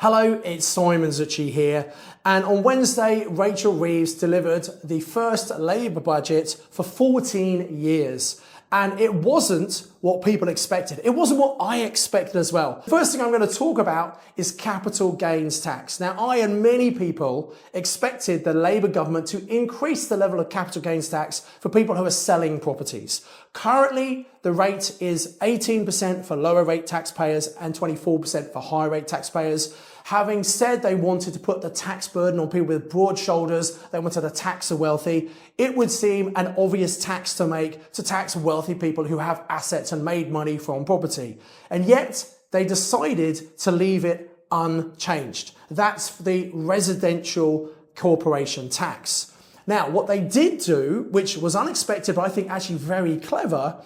Hello, it's Simon Zutshi here, and on Wednesday, Rachel Reeves delivered the first Labour budget for 14 years. And it wasn't what people expected. It wasn't what I expected as well. The first thing I'm going to talk about is capital gains tax. Now, I and many people expected the Labour government to increase the level of capital gains tax for people who are selling properties. Currently, the rate is 18% for lower rate taxpayers and 24% for higher rate taxpayers. Having said they wanted to put the tax burden on people with broad shoulders, they wanted to tax the wealthy, it would seem an obvious tax to make to tax wealthy people who have assets and made money from property. And yet they decided to leave it unchanged. That's the residential corporation tax. Now, what they did do, which was unexpected, but I think actually very clever,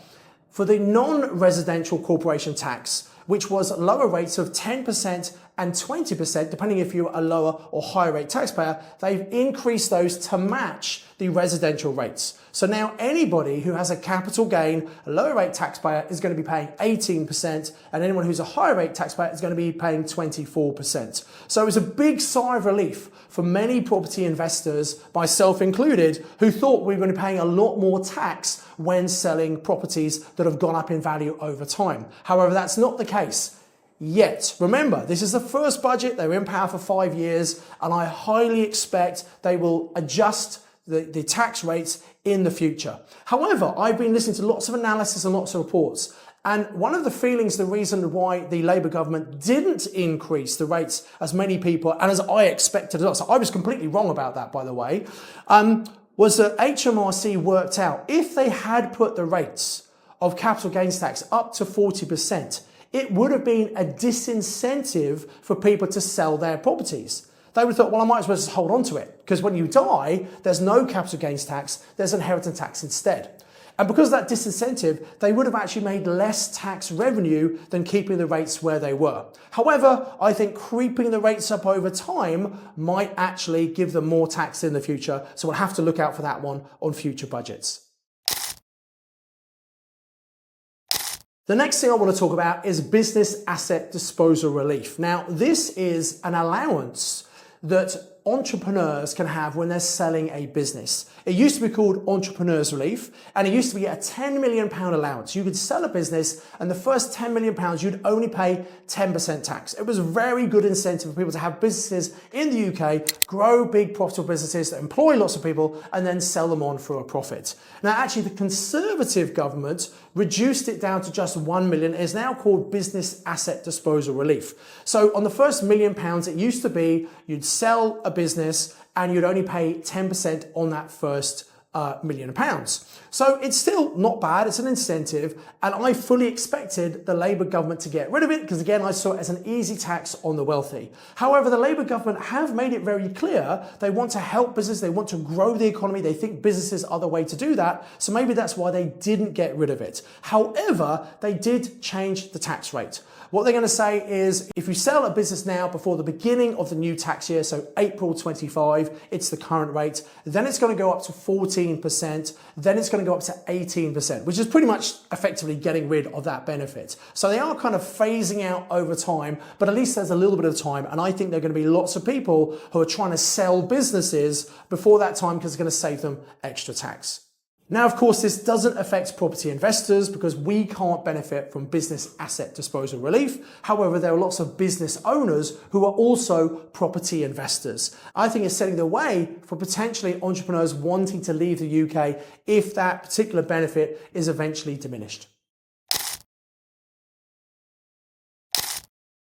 for the non-residential corporation tax, which was lower rates of 10% and 20%, depending if you're a lower or higher rate taxpayer, they've increased those to match the residential rates. So now anybody who has a capital gain, a lower rate taxpayer is going to be paying 18%, and anyone who's a higher rate taxpayer is going to be paying 24%. So it was a big sigh of relief for many property investors, myself included, who thought we were going to be paying a lot more tax when selling properties that have gone up in value over time. However, that's not the case yet. Remember, this is the first budget. They were in power for 5 years, and I highly expect they will adjust the tax rates in the future. However, I've been listening to lots of analysis and lots of reports, and one of the feelings, the reason why the Labour government didn't increase the rates as many people, and as I expected as well, so I was completely wrong about that, by the way, was that HMRC worked out if they had put the rates of capital gains tax up to 40%, it would have been a disincentive for people to sell their properties. They would have thought, well, I might as well just hold on to it, because when you die, there's no capital gains tax, there's inheritance tax instead. And because of that disincentive, they would have actually made less tax revenue than keeping the rates where they were. However, I think creeping the rates up over time might actually give them more tax in the future, so we'll have to look out for that one on future budgets. The next thing I want to talk about is business asset disposal relief. Now, this is an allowance that entrepreneurs can have when they're selling a business. It used to be called Entrepreneurs Relief, and it used to be a £10 million allowance. You could sell a business, and the first £10 million, you'd only pay 10% tax. It was a very good incentive for people to have businesses in the UK, grow big profitable businesses that employ lots of people, and then sell them on for a profit. Now, actually, the Conservative government reduced it down to just £1 million. It is now called Business Asset Disposal Relief. So on the first £1 million, it used to be you'd sell a business and you'd only pay 10% on that first £1 million. So it's still not bad, it's an incentive, and I fully expected the Labour government to get rid of it because, again, I saw it as an easy tax on the wealthy. However, the Labour government have made it very clear they want to help business, they want to grow the economy, they think businesses are the way to do that, so maybe that's why they didn't get rid of it. However, they did change the tax rate. What they're going to say is if you sell a business now before the beginning of the new tax year, so April 25, it's the current rate, then it's going to go up to 14%, then it's going to go up to 18%, which is pretty much effectively getting rid of that benefit. So they are kind of phasing out over time, but at least there's a little bit of time, and I think there are going to be lots of people who are trying to sell businesses before that time because it's going to save them extra tax. Now, of course, this doesn't affect property investors because we can't benefit from business asset disposal relief. However, there are lots of business owners who are also property investors. I think it's setting the way for potentially entrepreneurs wanting to leave the UK if that particular benefit is eventually diminished.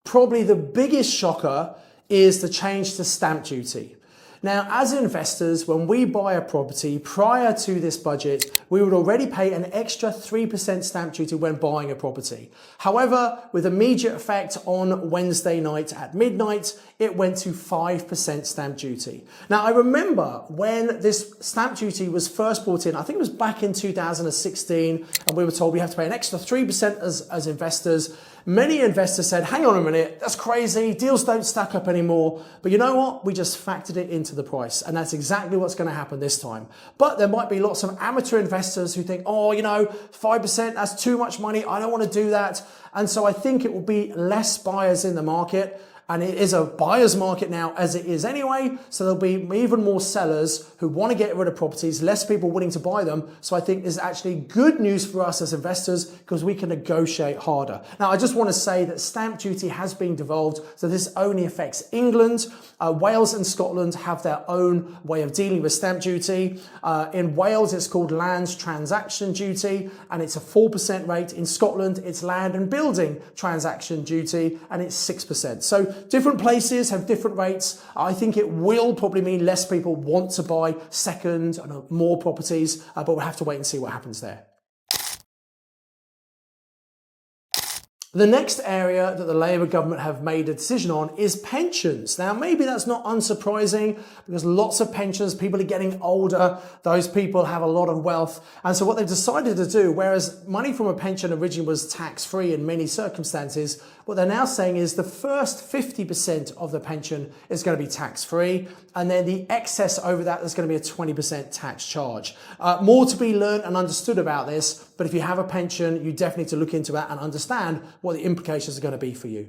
Probably the biggest shocker is the change to stamp duty. Now, as investors, when we buy a property prior to this budget, we would already pay an extra 3% stamp duty when buying a property. However, with immediate effect on Wednesday night at midnight, it went to 5% stamp duty. Now, I remember when this stamp duty was first brought in, I think it was back in 2016, and we were told we have to pay an extra 3% as investors. Many investors said, hang on a minute, that's crazy, deals don't stack up anymore. But you know what? We just factored it into the price, and that's exactly what's going to happen this time. But there might be lots of amateur investors who think, oh, you know, 5%, that's too much money, I don't want to do that. And so I think it will be less buyers in the market. And it is a buyer's market now as it is anyway. So there'll be even more sellers who want to get rid of properties, less people willing to buy them. So I think this is actually good news for us as investors because we can negotiate harder. Now, I just want to say that stamp duty has been devolved. So this only affects England. Wales and Scotland have their own way of dealing with stamp duty. In Wales, it's called Lands Transaction Duty, and it's a 4% rate. In Scotland, it's Land and Building Transaction Duty, and it's 6%. So different places have different rates. I think it will probably mean less people want to buy second and more properties, but we'll have to wait and see what happens there. The next area that the Labour government have made a decision on is pensions. Now, maybe that's not unsurprising because lots of pensions, people are getting older, those people have a lot of wealth. And so what they've decided to do, whereas money from a pension originally was tax-free in many circumstances, what they're now saying is the first 50% of the pension is going to be tax-free, and then the excess over that is going to be a 20% tax charge. More to be learned and understood about this, but if you have a pension, you definitely need to look into that and understand what the implications are going to be for you.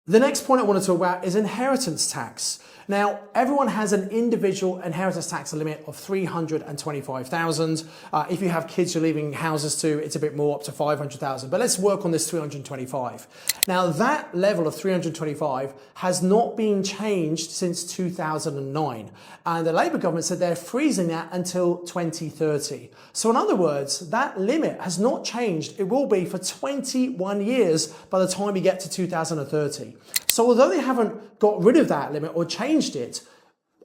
The next point I want to talk about is inheritance tax. Now, everyone has an individual inheritance tax limit of $325,000. If you have kids you're leaving houses to, it's a bit more, up to $500,000. But let's work on this $325,000. Now, that level of $325,000 has not been changed since 2009. And the Labour government said they're freezing that until 2030. So in other words, that limit has not changed. It will be for 21 years by the time you get to 2030. So although they haven't got rid of that limit or changed it,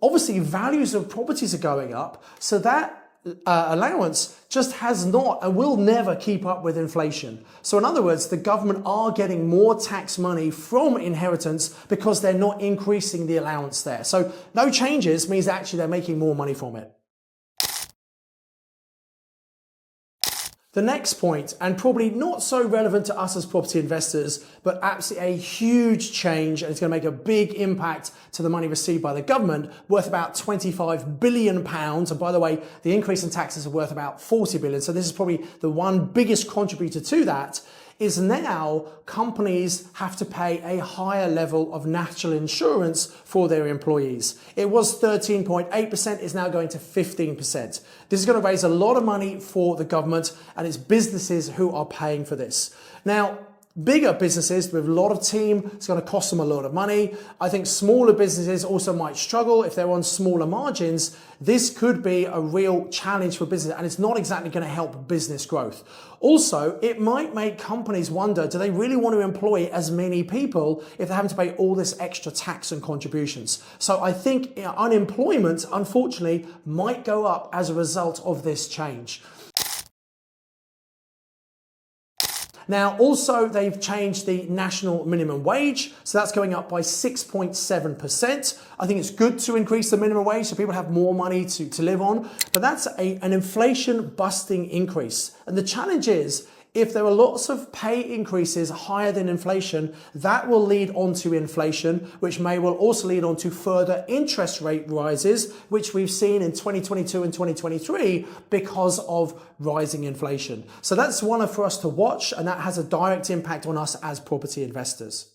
obviously values of properties are going up. So that allowance just has not and will never keep up with inflation. So in other words, the government are getting more tax money from inheritance because they're not increasing the allowance there. So no changes means actually they're making more money from it. The next point, and probably not so relevant to us as property investors, but absolutely a huge change, and it's going to make a big impact to the money received by the government, worth about £25 billion. And by the way, the increase in taxes are worth about 40 billion. So this is probably the one biggest contributor to that. Is now companies have to pay a higher level of national insurance for their employees. It was 13.8%, is now going to 15%. This is going to raise a lot of money for the government, and it's businesses who are paying for this. Now, bigger businesses with a lot of team, it's going to cost them a lot of money. I think smaller businesses also might struggle if they're on smaller margins. This could be a real challenge for business, and it's not exactly going to help business growth. Also, it might make companies wonder, do they really want to employ as many people if they're having to pay all this extra tax and contributions? So I think unemployment, unfortunately, might go up as a result of this change. Now, also, they've changed the national minimum wage, so that's going up by 6.7%. I think it's good to increase the minimum wage so people have more money to live on, but that's an inflation-busting increase. And the challenge is, if there are lots of pay increases higher than inflation, that will lead on to inflation, which will also lead on to further interest rate rises, which we've seen in 2022 and 2023 because of rising inflation. So that's one for us to watch, and that has a direct impact on us as property investors.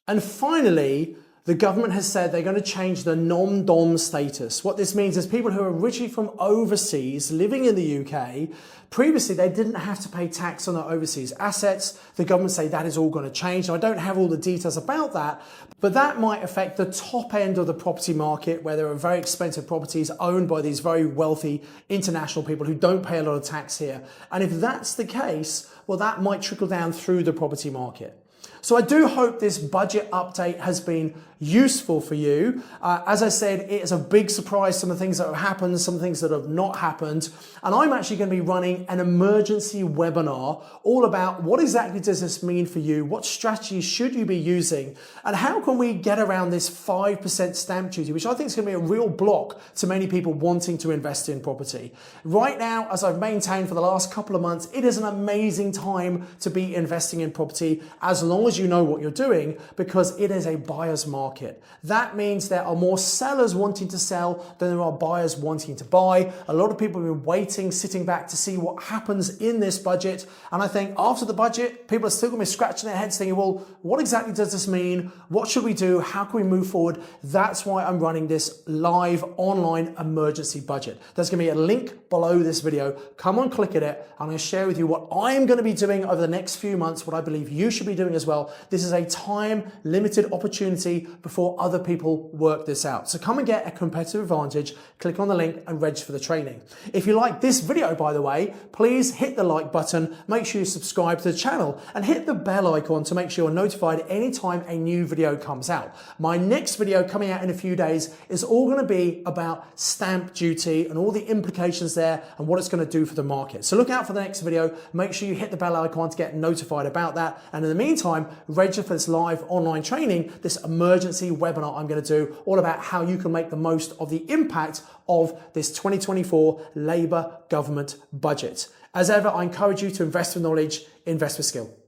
And finally, the government has said they're going to change the non-dom status. What this means is people who are originally from overseas living in the UK, previously they didn't have to pay tax on their overseas assets. The government say that is all going to change. Now, I don't have all the details about that, but that might affect the top end of the property market where there are very expensive properties owned by these very wealthy international people who don't pay a lot of tax here. And if that's the case, well, that might trickle down through the property market. So I do hope this budget update has been useful for you. As I said, it is a big surprise, some of the things that have happened, some things that have not happened. And I'm actually going to be running an emergency webinar all about what exactly does this mean for you, what strategies should you be using, and how can we get around this 5% stamp duty, which I think is going to be a real block to many people wanting to invest in property. Right now, as I've maintained for the last couple of months, it is an amazing time to be investing in property as long as you know what you're doing, because it is a buyer's market. That means there are more sellers wanting to sell than there are buyers wanting to buy. A lot of people have been waiting, sitting back to see what happens in this budget. And I think after the budget, people are still going to be scratching their heads thinking, well, what exactly does this mean? What should we do? How can we move forward? That's why I'm running this live online emergency budget. There's going to be a link below this video. Come on, click at it. I'm going to share with you what I'm going to be doing over the next few months, what I believe you should be doing as well. This is a time limited opportunity before other people work this out. So come and get a competitive advantage. Click on the link and register for the training. If you like this video, by the way, please hit the like button. Make sure you subscribe to the channel and hit the bell icon to make sure you're notified anytime a new video comes out. My next video coming out in a few days is all going to be about stamp duty and all the implications there and what it's going to do for the market. So look out for the next video. Make sure you hit the bell icon to get notified about that. And in the meantime, register for this live online training, this emergency webinar I'm going to do all about how you can make the most of the impact of this 2024 Labour government budget. As ever, I encourage you to invest with knowledge, invest with skill.